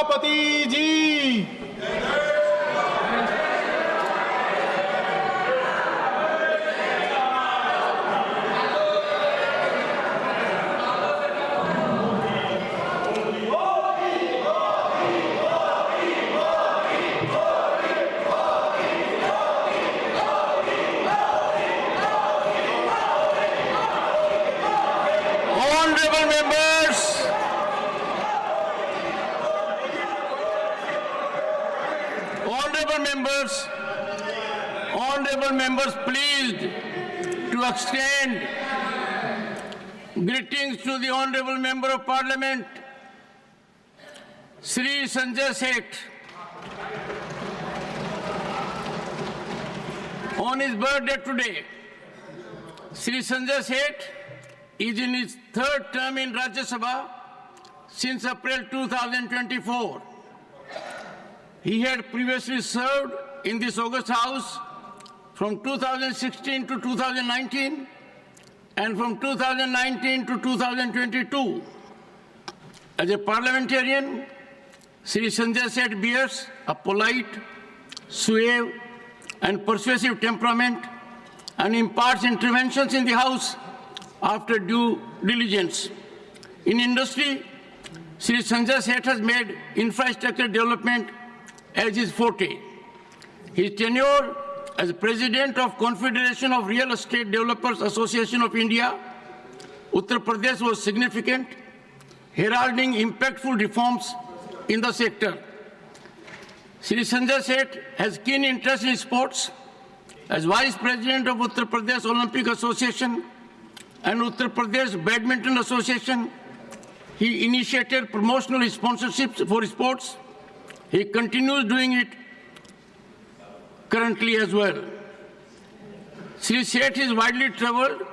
राष्ट्रपति जी। Honorable members, pleased to extend greetings to the Honorable Member of Parliament, Sri Sanjay Seth, on his birthday today. Sri Sanjay Seth is in his third term in Rajya Sabha since April 2024. He had previously served in this August House from 2016 to 2019 and from 2019 to 2022. As a parliamentarian, Sri Sanjay Seth bears a polite, suave and persuasive temperament and imparts interventions in the House after due diligence. In industry, Sri Sanjay Seth has made infrastructure development as his forte. His tenure as President of Confederation of Real Estate Developers Association of India, Uttar Pradesh was significant, heralding impactful reforms in the sector. Sri Sanjay Seth has keen interest in sports. As Vice President of Uttar Pradesh Olympic Association and Uttar Pradesh Badminton Association, he initiated promotional sponsorships for sports. He continues doing it currently as well. Sri Seth is widely traveled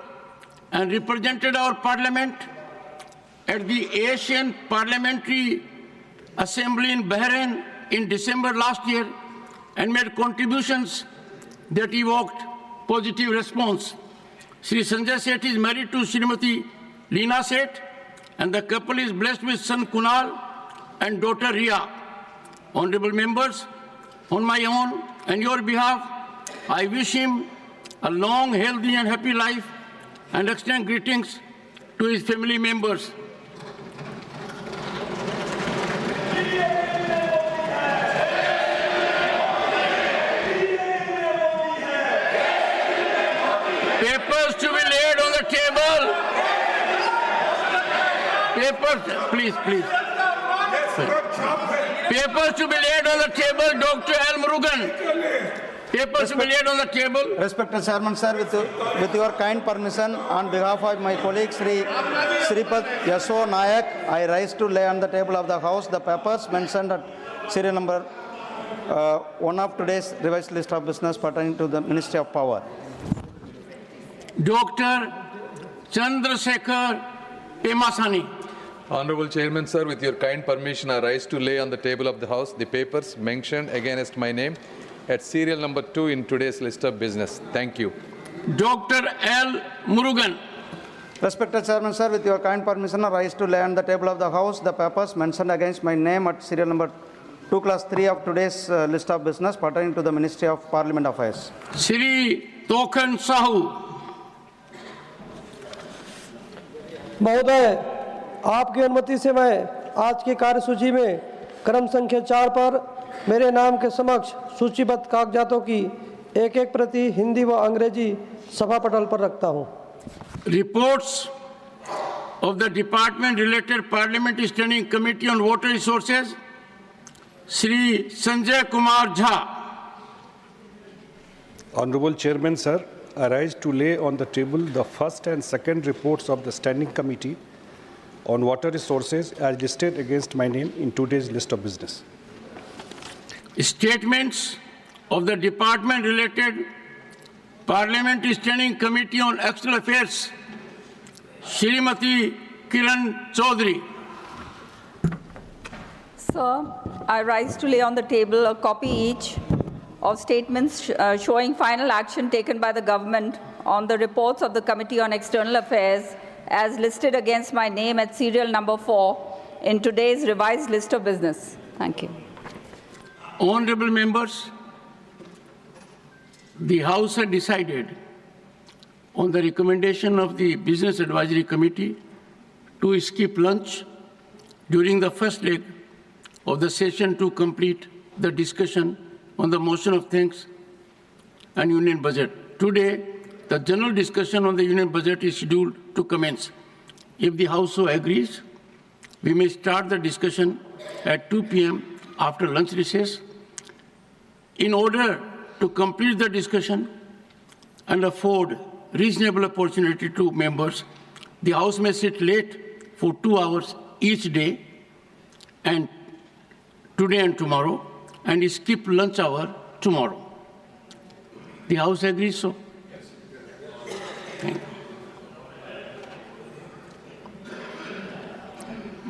and represented our parliament at the Asian Parliamentary Assembly in Bahrain in December last year and made contributions that evoked positive response. Sri Sanjay Seth is married to Srimati Leena Seth, and the couple is blessed with son Kunal and daughter Ria. Honorable members, on my own and your behalf, I wish him a long, healthy and happy life and extend greetings to his family members. Papers to be laid on the table. Papers, please. Papers to be laid on the table, Dr. L. Murugan. Papers to be laid on the table. Respected Chairman, sir, with your kind permission, on behalf of my colleague Sripat Yaso Nayak, I rise to lay on the table of the House the papers mentioned at serial number 1 of today's revised list of business pertaining to the Ministry of Power. Dr. Chandrasekhar Pemasani. Honorable Chairman, sir, with your kind permission, I rise to lay on the table of the House the papers mentioned against my name at serial number 2 in today's list of business. Thank you. Dr. L. Murugan. Respected Chairman, sir, with your kind permission, I rise to lay on the table of the House the papers mentioned against my name at serial number 2 class 3 of today's list of business pertaining to the Ministry of Parliament Affairs. Shri Tokhan Sahu. महोदय, आपकी अनुमति से मैं आज की कार्यसूची में क्रम संख्या 4 पर मेरे नाम के समक्ष सूचीबद्ध कागजातों की एक प्रति हिंदी व अंग्रेजी सभा पटल पर रखता हूं। Reports of the Department Related Parliamentary Standing Committee on Water Resources, Shri Sanjay Kumar Jha. Honorable Chairman, sir, I rise to lay on the table the first and second reports of the Standing Committee on Water Resources as listed against my name in today's list of business. Statements of the Department-related Parliamentary Standing Committee on External Affairs, Shrimati Kiran Chaudhary. Sir, I rise to lay on the table a copy each of statements showing final action taken by the government on the reports of the Committee on External Affairs as listed against my name at serial number 4 in today's revised list of business. Thank you. Honorable members, the House had decided on the recommendation of the Business Advisory Committee to skip lunch during the first leg of the session to complete the discussion on the motion of thanks and union budget. Today, the general discussion on the union budget is scheduled to commence. If the House so agrees, we may start the discussion at 2 p.m. after lunch recess. In order to complete the discussion and afford reasonable opportunity to members, the House may sit late for 2 hours each day, and today and tomorrow, and skip lunch hour tomorrow. The House agrees so? Thank you.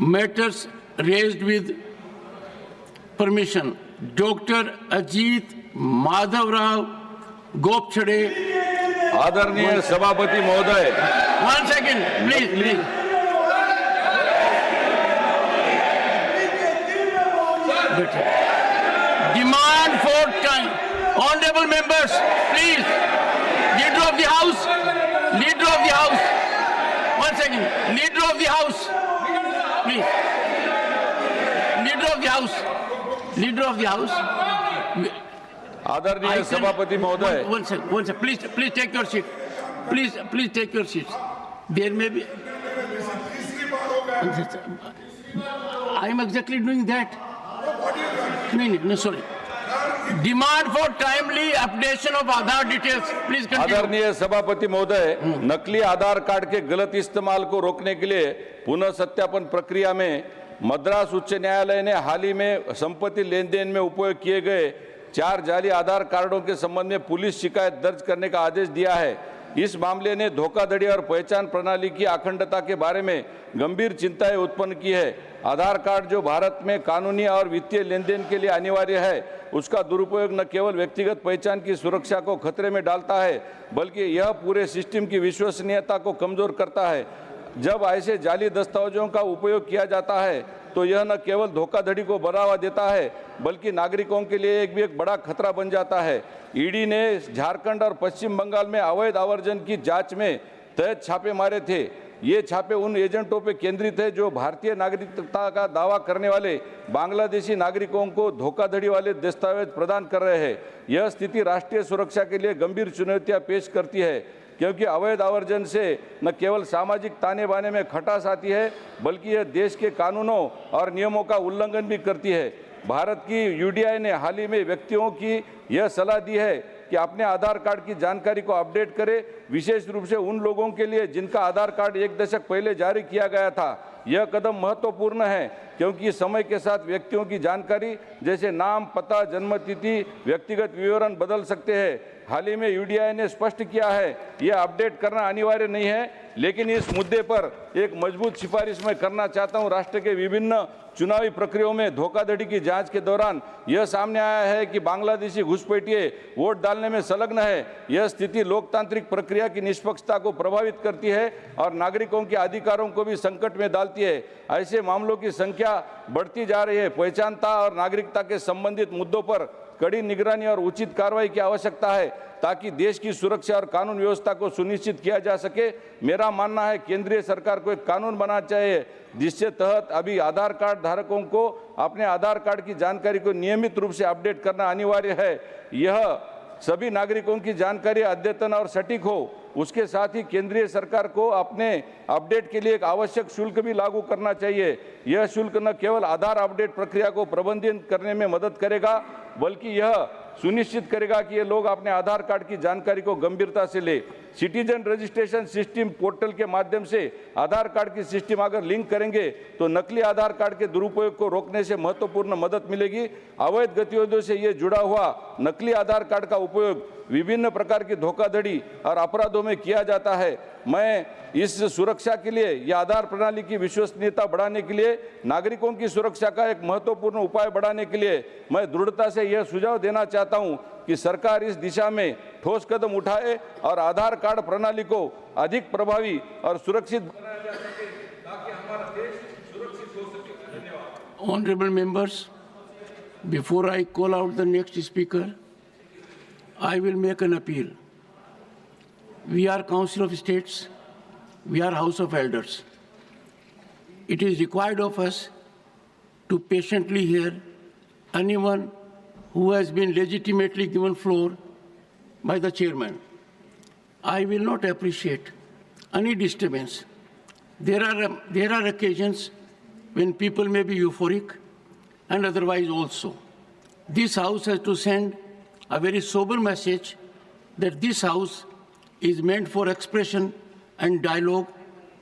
Matters raised with permission. Dr. Ajit Madhav Rao Gopchade. आदरणीय सभापति महोदय, 1 second, please. Demand for time. Honorable members, please. Leader of the House. 1 second. Leader of the House. Please. Leader of the House. आदरणीय सभापति महोदय, One second. Please take your seat. Please take your seats. There may be. I am exactly doing that. No, sorry. Demand for timely updation of Aadhaar details. Please continue. आदरणीय सभापति महोदय, नकली आधार card के गलत इस्तेमाल को रोकने के लिए पुनः सत्यापन प्रक्रिया में मद्रास उच्च न्यायालय ने हाल ही में संपत्ति लेन देन में उपयोग किए गए 4 जाली आधार कार्डों के संबंध में पुलिस शिकायत दर्ज करने का आदेश दिया है। इस मामले ने धोखाधड़ी और पहचान प्रणाली की अखंडता के बारे में गंभीर चिंताएं उत्पन्न की है। आधार कार्ड जो भारत में कानूनी और वित्तीय लेन देन के लिए अनिवार्य है, उसका दुरुपयोग न केवल व्यक्तिगत पहचान की सुरक्षा को खतरे में डालता है, बल्कि यह पूरे सिस्टम की विश्वसनीयता को कमजोर करता है। जब ऐसे जाली दस्तावेजों का उपयोग किया जाता है तो यह न केवल धोखाधड़ी को बढ़ावा देता है, बल्कि नागरिकों के लिए एक बड़ा खतरा बन जाता है। ईडी ने झारखंड और पश्चिम बंगाल में अवैध आवर्जन की जांच में तहत छापे मारे थे। ये छापे उन एजेंटों पर केंद्रित है जो भारतीय नागरिकता का दावा करने वाले बांग्लादेशी नागरिकों को धोखाधड़ी वाले दस्तावेज प्रदान कर रहे हैं। यह स्थिति राष्ट्रीय सुरक्षा के लिए गंभीर चुनौतियां पेश करती है, क्योंकि अवैध आवर्जन से न केवल सामाजिक ताने बाने में खटास आती है, बल्कि यह देश के कानूनों और नियमों का उल्लंघन भी करती है। भारत की यूडीआई ने हाल ही में व्यक्तियों की यह सलाह दी है कि अपने आधार कार्ड की जानकारी को अपडेट करें, विशेष रूप से उन लोगों के लिए जिनका आधार कार्ड 1 दशक पहले जारी किया गया था। यह कदम महत्वपूर्ण है क्योंकि समय के साथ व्यक्तियों की जानकारी जैसे नाम, पता, जन्मतिथि, व्यक्तिगत विवरण बदल सकते हैं। हाल ही में यूडीआई ने स्पष्ट किया है यह अपडेट करना अनिवार्य नहीं है, लेकिन इस मुद्दे पर एक मजबूत सिफारिश मैं करना चाहता हूं। राष्ट्र के विभिन्न चुनावी प्रक्रियाओं में धोखाधड़ी की जांच के दौरान यह सामने आया है कि बांग्लादेशी घुसपैठिए वोट डालने में संलग्न है। यह स्थिति लोकतांत्रिक प्रक्रिया की निष्पक्षता को प्रभावित करती है और नागरिकों के अधिकारों को भी संकट में डालती है। ऐसे मामलों की संख्या बढ़ती जा रही है। पहचानता और नागरिकता के संबंधित मुद्दों पर कड़ी निगरानी और उचित कार्रवाई की आवश्यकता है ताकि देश की सुरक्षा और कानून व्यवस्था को सुनिश्चित किया जा सके। मेरा मानना है केंद्रीय सरकार को एक कानून बनाना चाहिए जिसके तहत अभी आधार कार्ड धारकों को अपने आधार कार्ड की जानकारी को नियमित रूप से अपडेट करना अनिवार्य है। यह सभी नागरिकों की जानकारी अद्यतन और सटीक हो। उसके साथ ही केंद्रीय सरकार को अपने अपडेट के लिए एक आवश्यक शुल्क भी लागू करना चाहिए। यह शुल्क न केवल आधार अपडेट प्रक्रिया को प्रबंधित करने में मदद करेगा, बल्कि यह सुनिश्चित करेगा कि ये लोग अपने आधार कार्ड की जानकारी को गंभीरता से ले। सिटीजन रजिस्ट्रेशन सिस्टम पोर्टल के माध्यम से आधार कार्ड की सिस्टम अगर लिंक करेंगे तो नकली आधार कार्ड के दुरुपयोग को रोकने से महत्वपूर्ण मदद मिलेगी। अवैध गतिविधियों से ये जुड़ा हुआ नकली आधार कार्ड का उपयोग विभिन्न प्रकार की धोखाधड़ी और अपराधों में किया जाता है। मैं इस सुरक्षा के लिए या आधार प्रणाली की विश्वसनीयता बढ़ाने के लिए, नागरिकों की सुरक्षा का एक महत्वपूर्ण उपाय बढ़ाने के लिए मैं दृढ़ता से यह सुझाव देना चाहता हूं कि सरकार इस दिशा में ठोस कदम उठाए और आधार कार्ड प्रणाली को अधिक प्रभावी और सुरक्षित बनाया जा सके ताकि हमारा देश सुरक्षित हो सके। धन्यवाद। Honorable members, Before I call out the next speaker, I will make an appeal. We are Council of States. We are House of Elders. It is required of us to patiently hear anyone who has been legitimately given floor by the chairman. I will not appreciate any disturbance. There are occasions when people may be euphoric and otherwise also. This House has to send a very sober message that this House is meant for expression and dialogue,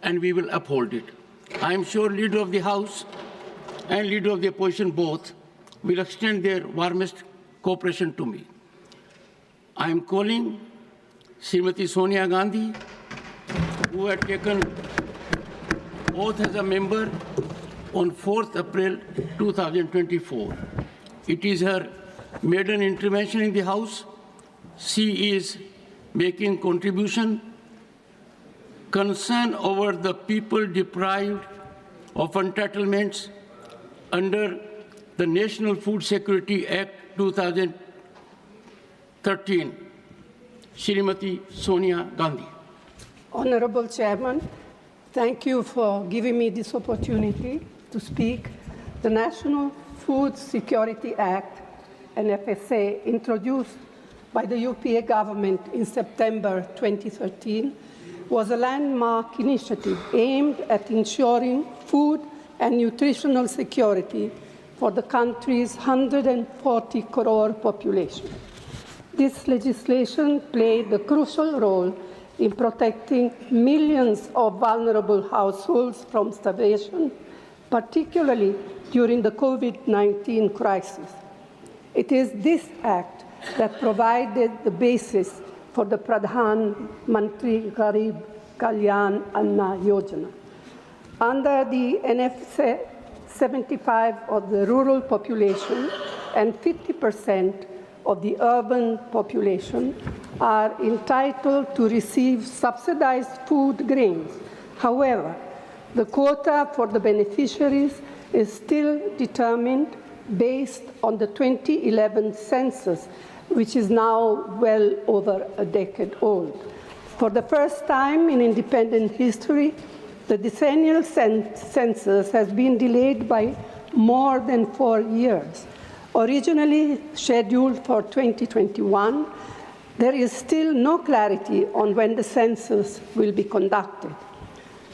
and we will uphold it. I am sure Leader of the House and Leader of the Opposition both will extend their warmest cooperation to me. I am calling Srimati Sonia Gandhi, who had taken oath as a member on 4th April 2024. It is her maiden intervention in the House. She is making contribution, concern over the people deprived of entitlements under the National Food Security Act 2013. Srimati Sonia Gandhi. Honorable Chairman, thank you for giving me this opportunity to speak. The National Food Security Act, NFSA, introduced by the UPA government in September 2013, was a landmark initiative aimed at ensuring food and nutritional security for the country's 140 crore population. This legislation played a crucial role in protecting millions of vulnerable households from starvation, particularly during the COVID-19 crisis. It is this act that provided the basis for the Pradhan Mantri Garib Kalyan Anna Yojana. Under the NFSA, 75% of the rural population and 50% of the urban population are entitled to receive subsidized food grains. However, the quota for the beneficiaries is still determined based on the 2011 census, which is now well over a decade old. For the first time in independent history, the decennial census has been delayed by more than 4 years. Originally scheduled for 2021, there is still no clarity on when the census will be conducted.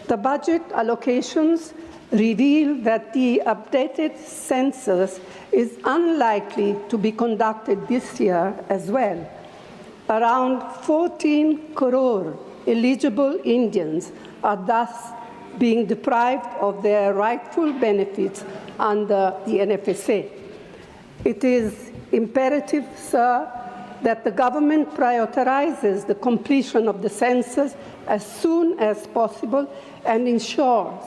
The budget allocations reveal that the updated census is unlikely to be conducted this year as well. Around 14 crore eligible Indians are thus being deprived of their rightful benefits under the NFSA. It is imperative, sir, that the government prioritizes the completion of the census as soon as possible and ensures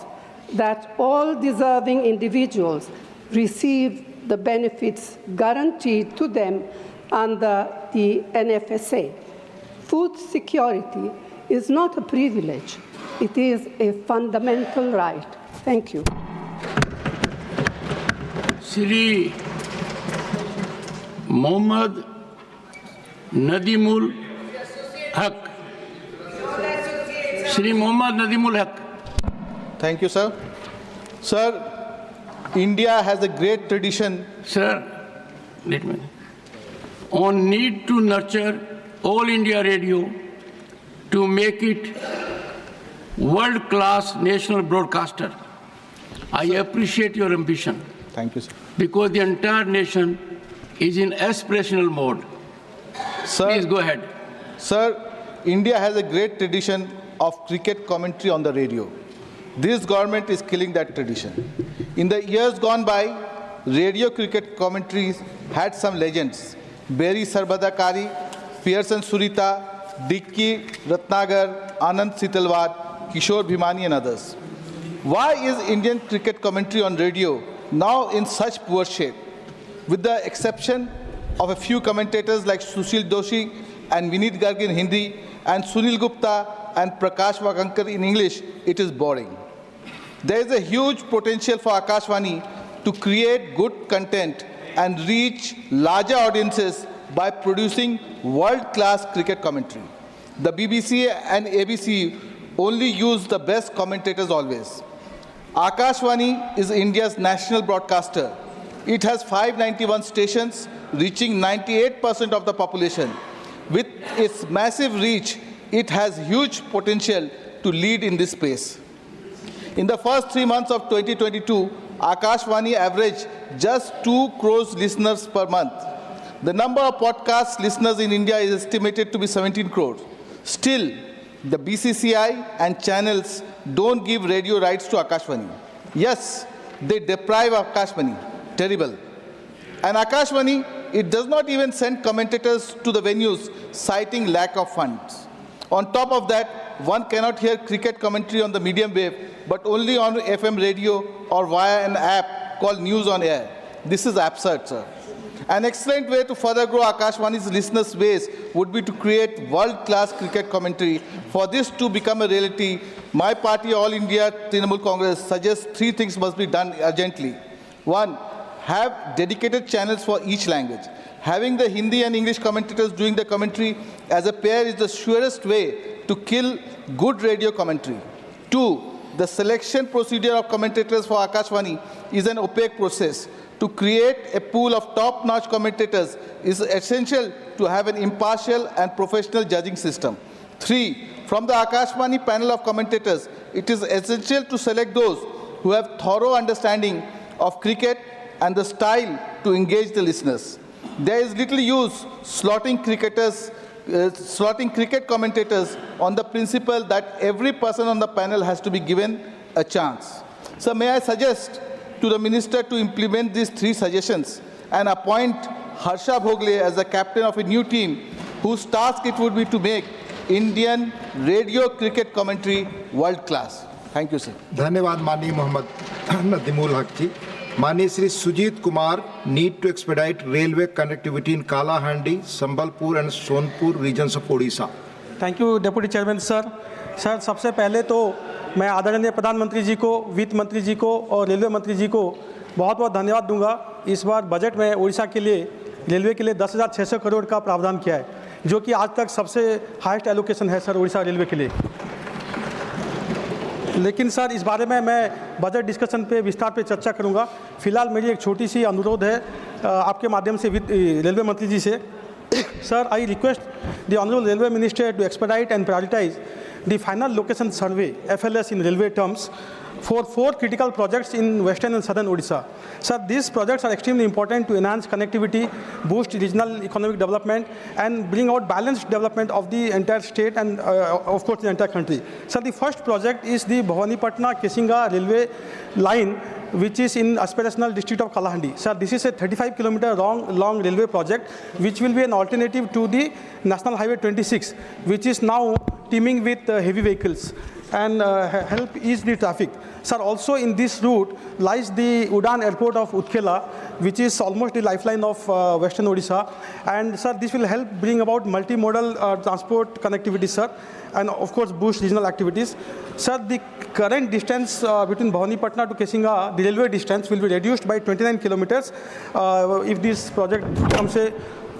that all deserving individuals receive the benefits guaranteed to them under the NFSA. Food security is not a privilege. It is a fundamental right. Thank you. Shri Mohammad Nadimul Haq. Shri Mohammad Nadimul Haq. Thank you, sir. Sir, India has a great tradition. Sir, let me. On need to nurture All India Radio to make it world-class national broadcaster. I appreciate your ambition. Thank you, sir. Because the entire nation is in aspirational mode. Sir, please go ahead. Sir, India has a great tradition of cricket commentary on the radio. This government is killing that tradition. In the years gone by, radio cricket commentaries had some legends. Berry Sarbadakari, Pearson Surita, Dikki Ratnagar, Anand Sitalwad, Kishore Bhimani and others. Why is Indian cricket commentary on radio now in such poor shape? With the exception of a few commentators like Sushil Doshi and Vineet Garg in Hindi and Sunil Gupta and Prakash Vagankar in English, it is boring. There is a huge potential for Akashvani to create good content and reach larger audiences by producing world-class cricket commentary. The BBC and ABC only use the best commentators always. Akashvani is India's national broadcaster. It has 591 stations, reaching 98% of the population. With its massive reach, it has huge potential to lead in this space. In the first 3 months of 2022, Akashvani averaged just 2 crores listeners per month. The number of podcast listeners in India is estimated to be 17 crores. Still, the BCCI and channels don't give radio rights to Akashvani. Yes, they deprive Akashvani. Terrible. And Akashvani, it does not even send commentators to the venues, citing lack of funds. On top of that, one cannot hear cricket commentary on the medium wave, but only on FM radio or via an app called News on Air. This is absurd, sir. An excellent way to further grow Akashvani's listeners' base would be to create world-class cricket commentary. For this to become a reality, my party, All India Trinamool Congress, suggests 3 things must be done urgently. 1, have dedicated channels for each language. Having the Hindi and English commentators doing the commentary as a pair is the surest way to kill good radio commentary. 2, the selection procedure of commentators for Akashvani is an opaque process. To create a pool of top-notch commentators is essential to have an impartial and professional judging system. 3, from the Akashvani panel of commentators, it is essential to select those who have thorough understanding of cricket and the style to engage the listeners. There is little use slotting cricket commentators on the principle that every person on the panel has to be given a chance. So may I suggest to the Minister to implement these 3 suggestions and appoint Harsha Bhogle as the captain of a new team whose task it would be to make Indian radio cricket commentary world-class. Thank you, sir. धन्यवाद माननीय मोहम्मद नदीमुल हक जी. माननीय Shri Sujeet Kumar need to expedite railway connectivity in Kalahandi, Sambalpur and Sonpur regions of Odisha. Thank you deputy chairman sir. Sir सबसे पहले तो मैं आदरणीय प्रधानमंत्री जी को, वित्त मंत्री जी को और रेलवे मंत्री जी को बहुत बहुत धन्यवाद दूंगा. इस बार बजट में उड़ीसा के लिए रेलवे के लिए 10,600 करोड़ का प्रावधान किया है, जो कि आज तक सबसे हाईएस्ट एलोकेशन है सर उड़ीसा रेलवे के लिए. लेकिन सर इस बारे में मैं बजट डिस्कशन पे विस्तार पे चर्चा करूंगा. फिलहाल मेरी एक छोटी सी अनुरोध है आपके माध्यम से रेलवे मंत्री जी से. Sir I request the honourable railway minister to expedite and prioritise the final location survey FLS in railway terms for 4 critical projects in western and southern Odisha. Sir, these projects are extremely important to enhance connectivity, boost regional economic development and bring out balanced development of the entire state and of course the entire country. Sir, the first project is the Bhawanipatna-Kesinga railway line, which is in aspirational district of Kalahandi. Sir, this is a 35-kilometer long railway project which will be an alternative to the National Highway 26, which is now teeming with heavy vehicles and help ease the traffic. Sir, also in this route lies the Udan airport of Utkela, which is almost the lifeline of western Odisha. And sir, this will help bring about multimodal transport connectivity, sir, and of course boost regional activities. Sir, the current distance between Bhawanipatna to Kesinga, the railway distance will be reduced by 29 kilometers if this project becomes a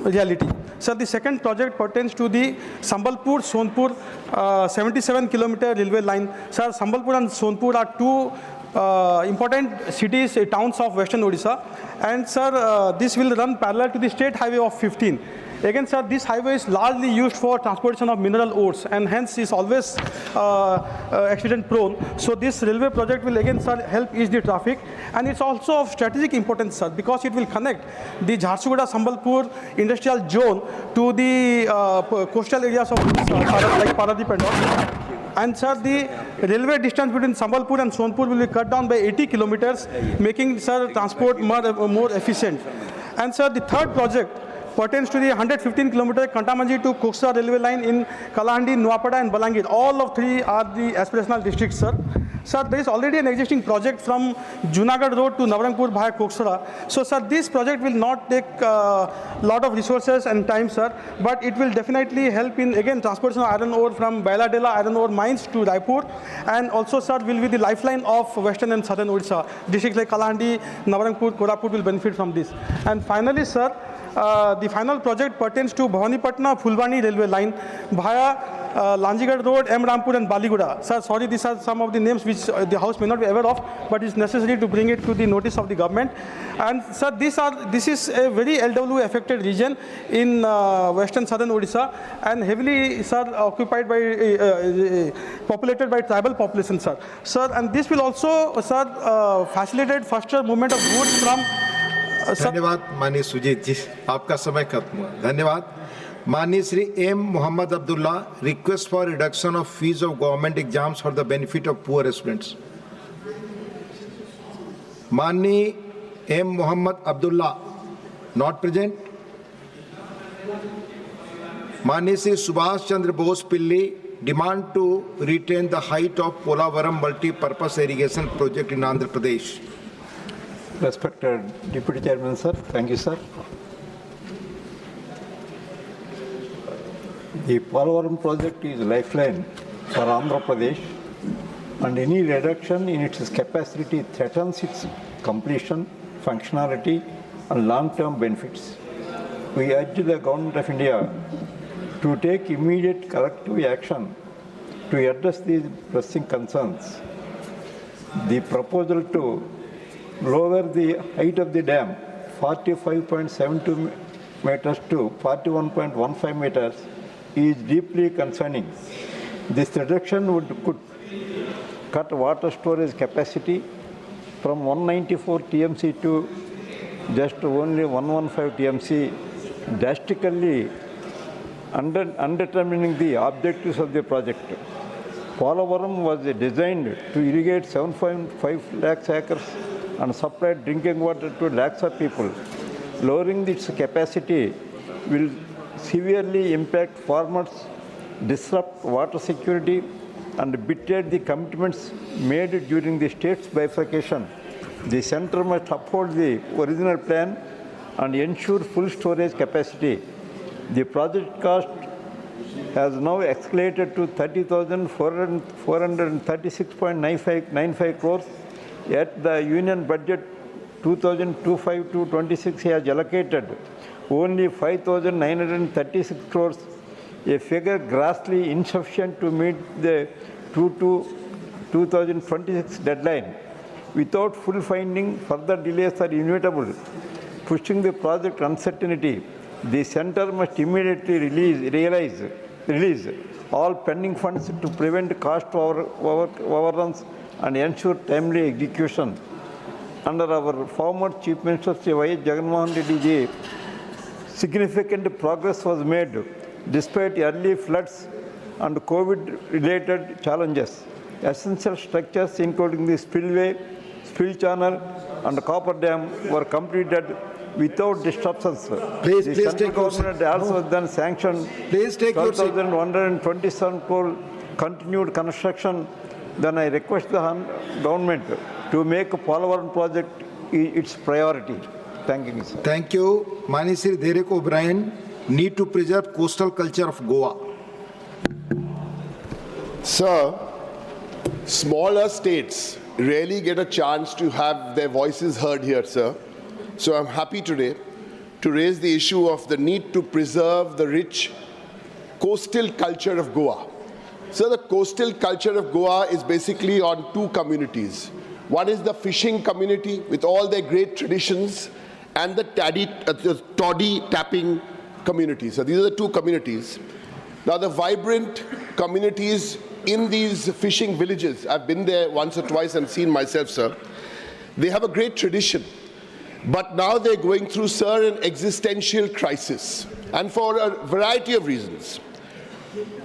reality. Sir, the second project pertains to the Sambalpur-Sonpur 77-kilometer railway line. Sir, Sambalpur and Sonpur are 2 important cities, towns of western Odisha. And sir, this will run parallel to the state highway of 15. Again, sir, this highway is largely used for transportation of mineral ores and hence is always accident prone. So this railway project will again, sir, help ease the traffic, and it's also of strategic importance, sir, because it will connect the Jharsuguda-Sambalpur industrial zone to the coastal areas of like Paradip and all. And sir, the railway distance between Sambalpur and Sonpur will be cut down by 80 kilometers, making, sir, transport more efficient. And sir, the third project pertains to the 115-kilometer Kantamanji to Koksa railway line in Kalahandi, Nuapada and Balangir. All of 3 are the aspirational districts, sir. Sir, there is already an existing project from Junagadh Road to Navrangpur via Koksara. So, sir, this project will not take a lot of resources and time, sir, but it will definitely help in, again, transportation of iron ore from Bailadela iron ore mines to Raipur, and also, sir, will be the lifeline of western and southern Odisha. Districts like Kalahandi, Navrangpur, Koraput will benefit from this. And finally, sir, the final project pertains to Bhawanipatna-Fulbani railway line via Lanjigad Road, M. Rampur and Baliguda. Sir, sorry, these are some of the names which the House may not be aware of, but it's necessary to bring it to the notice of the government. And sir, this is a very LW affected region in western southern Odisha, and heavily, sir, occupied by, populated by tribal population, sir. Sir, and this will also, sir, facilitate faster movement of goods from... धन्यवाद माननीय सुजीत जी, आपका समय खत्म हुआ। धन्यवाद। माननीय Shri M Mohammed Abdullah, request for reduction of fees of government exams for the benefit of poor students. माननीय M Mohammed Abdullah, not present. माननीय Shri Subhash Chandra Bose Pilli, demand to retain the height of Polavaram multipurpose irrigation project in Andhra Pradesh. Respected Deputy Chairman, sir. Thank you, sir. The Polavaram project is a lifeline for Andhra Pradesh, and any reduction in its capacity threatens its completion, functionality, and long-term benefits. We urge the Government of India to take immediate collective action to address these pressing concerns. The proposal to lower the height of the dam 45.72 meters to 41.15 meters is deeply concerning. This reduction could cut water storage capacity from 194 TMC to just only 115 TMC, drastically undetermining the objectives of the project. Polavaram was designed to irrigate 7.5 lakhs acres and supply drinking water to lakhs of people. Lowering its capacity will severely impact farmers, disrupt water security, and betray the commitments made during the state's bifurcation. The centre must uphold the original plan and ensure full storage capacity. The project cost has now escalated to 30,436.95 crores. Yet the union budget 2025-26 has allocated only 5,936 crores, a figure grossly insufficient to meet the 2026 deadline. Without full funding, further delays are inevitable, pushing the project uncertainty. The centre must immediately release all pending funds to prevent cost overruns and ensure timely execution. Under our former Chief Minister Sri Y. Jagannath Reddy ji, significant progress was made despite early floods and COVID-related challenges. Essential structures including the spillway, spill channel and copper dam were completed without disruptions. Please the take central your government seat. also then sanctioned 12,127 crore continued construction. Then I request the government to make a Polavaram project its priority. Thank you, sir. Thank you. Mani Sri Derek O'Brien, need to preserve coastal culture of Goa. Sir, smaller states rarely get a chance to have their voices heard here, sir. So I'm happy today to raise the issue of the need to preserve the rich coastal culture of Goa. So the coastal culture of Goa is basically on two communities. One is the fishing community with all their great traditions, and the toddy tapping community. So these are the two communities. Now the vibrant communities in these fishing villages, I've been there once or twice and seen myself, sir. They have a great tradition. But now they're going through, sir, an existential crisis, and for a variety of reasons.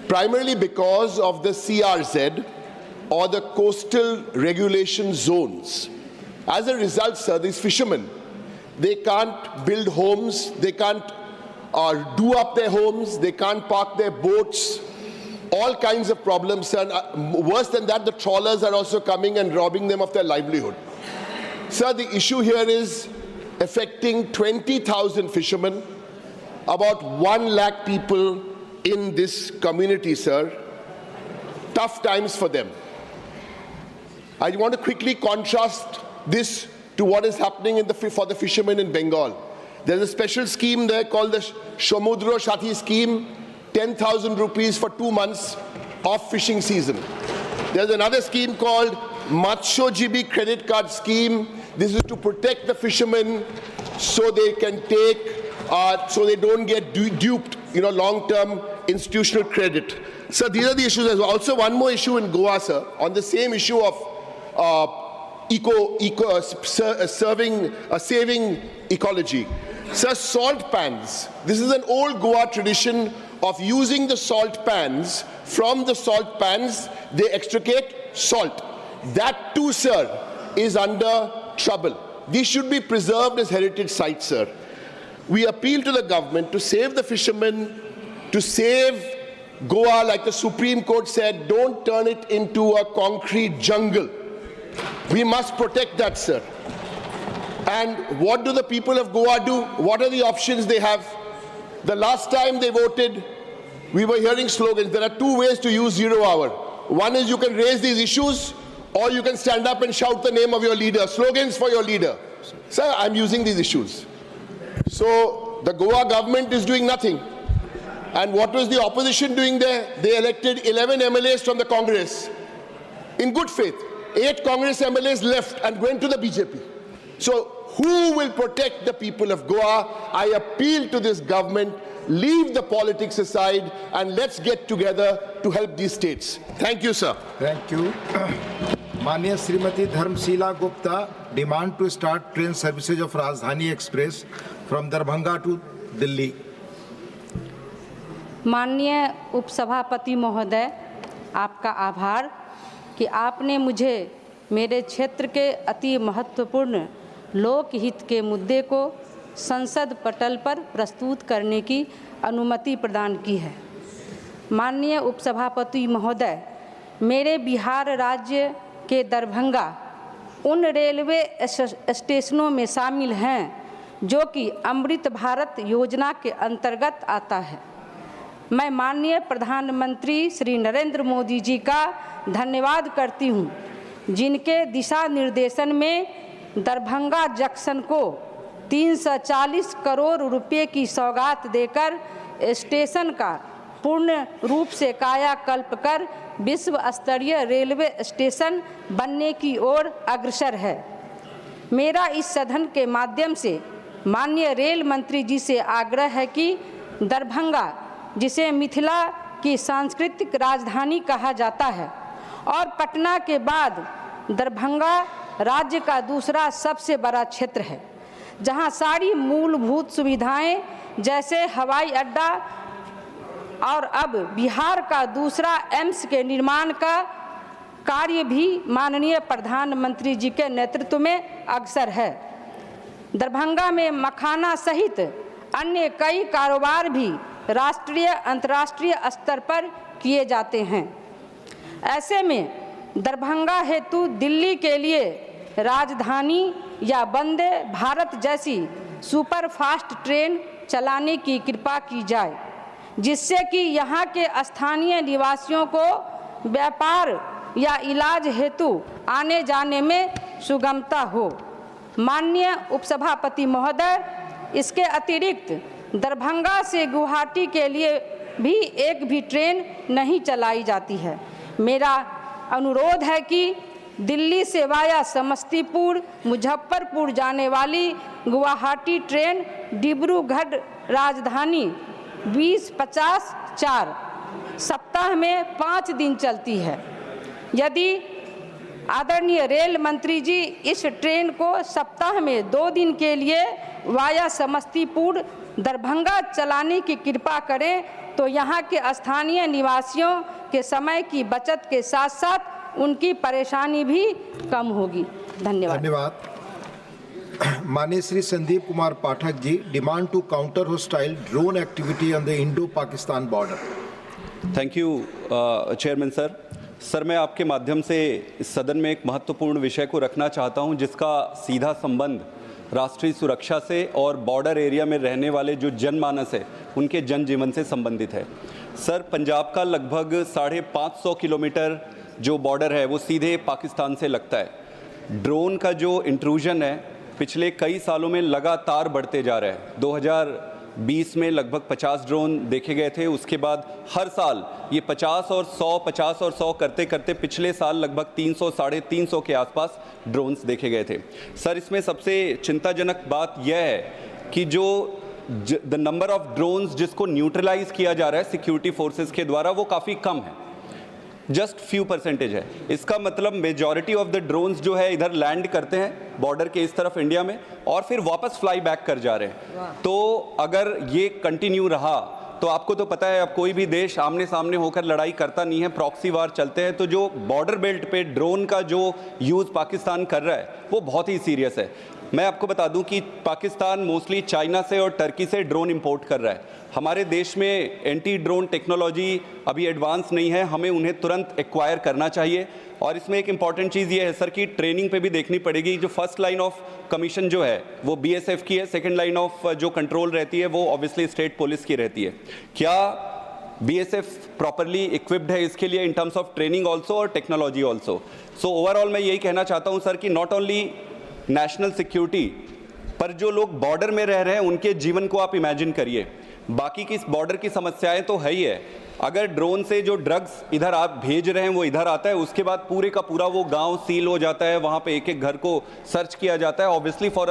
Primarily because of the CRZ, or the coastal regulation zones. As a result, sir, these fishermen, they can't build homes, they can't do up their homes, they can't park their boats all kinds of problems, sir. And, worse than that, the trawlers are also coming and robbing them of their livelihood. Sir, the issue here is affecting 20,000 fishermen, about 1 lakh people in this community, sir. Tough times for them. I want to quickly contrast this to what is happening for the fishermen in Bengal. There's a special scheme there called the Samudra Sathi scheme, 10,000 rupees for 2 months of fishing season. There's another scheme called Matsyojibi credit card scheme. This is to protect the fishermen so they can take, so they don't get duped, long-term institutional credit. So these are the issues. There's also one more issue in Goa, sir, on the same issue of saving ecology. Sir, salt pans. This is an old Goa tradition of using the salt pans. From the salt pans, they extricate salt. That too, sir, is under trouble. These should be preserved as heritage sites, sir. We appeal to the government to save the fishermen, to save Goa, like the Supreme Court said, don't turn it into a concrete jungle. We must protect that, sir. And what do the people of Goa do? What are the options they have? The last time they voted, we were hearing slogans. There are 2 ways to use 0 hour. One is you can raise these issues, or you can stand up and shout the name of your leader, slogans for your leader. Sir, I'm using these issues. So the Goa government is doing nothing. And what was the opposition doing there? They elected 11 MLAs from the Congress. In good faith, 8 Congress MLAs left and went to the BJP. So who will protect the people of Goa? I appeal to this government, leave the politics aside and let's get together to help these states. Thank you, sir. Thank you. Manya Srimati Dharmshila Gupta demand to start train services of Rajdhani Express from Darbhanga to Delhi. माननीय उपसभापति महोदय, आपका आभार कि आपने मुझे मेरे क्षेत्र के अति महत्वपूर्ण लोकहित के मुद्दे को संसद पटल पर प्रस्तुत करने की अनुमति प्रदान की है। माननीय उपसभापति महोदय, मेरे बिहार राज्य के दरभंगा उन रेलवे स्टेशनों में शामिल हैं जो कि अमृत भारत योजना के अंतर्गत आता है। मैं माननीय प्रधानमंत्री श्री नरेंद्र मोदी जी का धन्यवाद करती हूं, जिनके दिशा निर्देशन में दरभंगा जंक्शन को 340 करोड़ रुपए की सौगात देकर स्टेशन का पूर्ण रूप से कायाकल्प कर विश्व स्तरीय रेलवे स्टेशन बनने की ओर अग्रसर है। मेरा इस सदन के माध्यम से माननीय रेल मंत्री जी से आग्रह है कि दरभंगा, जिसे मिथिला की सांस्कृतिक राजधानी कहा जाता है और पटना के बाद दरभंगा राज्य का दूसरा सबसे बड़ा क्षेत्र है, जहां सारी मूलभूत सुविधाएं जैसे हवाई अड्डा और अब बिहार का दूसरा एम्स के निर्माण का कार्य भी माननीय प्रधानमंत्री जी के नेतृत्व में अग्रसर है। दरभंगा में मखाना सहित अन्य कई कारोबार भी राष्ट्रीय अंतर्राष्ट्रीय स्तर पर किए जाते हैं। ऐसे में दरभंगा हेतु दिल्ली के लिए राजधानी या वंदे भारत जैसी सुपरफास्ट ट्रेन चलाने की कृपा की जाए, जिससे कि यहाँ के स्थानीय निवासियों को व्यापार या इलाज हेतु आने जाने में सुगमता हो। माननीय उपसभापति महोदय, इसके अतिरिक्त दरभंगा से गुवाहाटी के लिए भी एक भी ट्रेन नहीं चलाई जाती है। मेरा अनुरोध है कि दिल्ली से वाया समस्तीपुर मुजफ्फरपुर जाने वाली गुवाहाटी ट्रेन डिब्रूगढ़ राजधानी 20-50-4 सप्ताह में 5 दिन चलती है। यदि आदरणीय रेल मंत्री जी इस ट्रेन को सप्ताह में 2 दिन के लिए वाया समस्तीपुर दरभंगा चलाने की कृपा करें तो यहाँ के स्थानीय निवासियों के समय की बचत के साथ साथ उनकी परेशानी भी कम होगी। धन्यवाद। धन्यवाद। माननीय Shri Sandeep Kumar Pathak ji demand to counter hostile drone activity on the इंडो-पाकिस्तान border. Thank you chairman sir. Sir, मैं आपके माध्यम से इस सदन में एक महत्वपूर्ण विषय को रखना चाहता हूं, जिसका सीधा संबंध राष्ट्रीय सुरक्षा से और बॉर्डर एरिया में रहने वाले जो जनमानस है उनके जनजीवन से संबंधित है। सर, पंजाब का लगभग 550 किलोमीटर जो बॉर्डर है वो सीधे पाकिस्तान से लगता है। ड्रोन का जो इंट्रूजन है पिछले कई सालों में लगातार बढ़ते जा रहा है। 2020 में लगभग 50 ड्रोन देखे गए थे, उसके बाद हर साल ये 50 और 100 करते करते पिछले साल लगभग 300 साढ़े 300 के आसपास ड्रोन्स देखे गए थे। सर, इसमें सबसे चिंताजनक बात यह है कि जो द नंबर ऑफ ड्रोन्स जिसको न्यूट्रलाइज किया जा रहा है सिक्योरिटी फोर्सेस के द्वारा वो काफ़ी कम है, जस्ट फ्यू परसेंटेज है। इसका मतलब मेजॉरिटी ऑफ द ड्रोन्स जो है इधर लैंड करते हैं बॉर्डर के इस तरफ इंडिया में और फिर वापस फ्लाई बैक कर जा रहे हैं। तो अगर ये कंटिन्यू रहा तो आपको तो पता है अब कोई भी देश आमने सामने होकर लड़ाई करता नहीं है, प्रॉक्सी वार चलते हैं। तो जो बॉर्डर बेल्ट पे ड्रोन का जो यूज़ पाकिस्तान कर रहा है वो बहुत ही सीरियस है। मैं आपको बता दूं कि पाकिस्तान मोस्टली चाइना से और टर्की से ड्रोन इंपोर्ट कर रहा है। हमारे देश में एंटी ड्रोन टेक्नोलॉजी अभी एडवांस नहीं है, हमें उन्हें तुरंत एक्वायर करना चाहिए। और इसमें एक इम्पॉर्टेंट चीज़ ये है सर कि ट्रेनिंग पे भी देखनी पड़ेगी। जो फर्स्ट लाइन ऑफ कमीशन जो है वो बीएसएफ की है, सेकेंड लाइन ऑफ जो कंट्रोल रहती है वो ऑब्वियसली स्टेट पुलिस की रहती है। क्या बीएसएफ प्रॉपरली इक्विप्ड है इसके लिए in terms of training also और टेक्नोलॉजी ऑल्सो? सो ओवरऑल मैं यही कहना चाहता हूँ सर कि नॉट ओनली नेशनल सिक्योरिटी पर जो लोग बॉर्डर में रह रहे हैं उनके जीवन को आप इमेजिन करिए। बाकी की बॉर्डर की समस्याएं तो है ही है, अगर ड्रोन से जो ड्रग्स इधर आप भेज रहे हैं वो इधर आता है, उसके बाद पूरे का पूरा वो गांव सील हो जाता है, वहां पे एक एक घर को सर्च किया जाता है ऑब्वियसली फॉर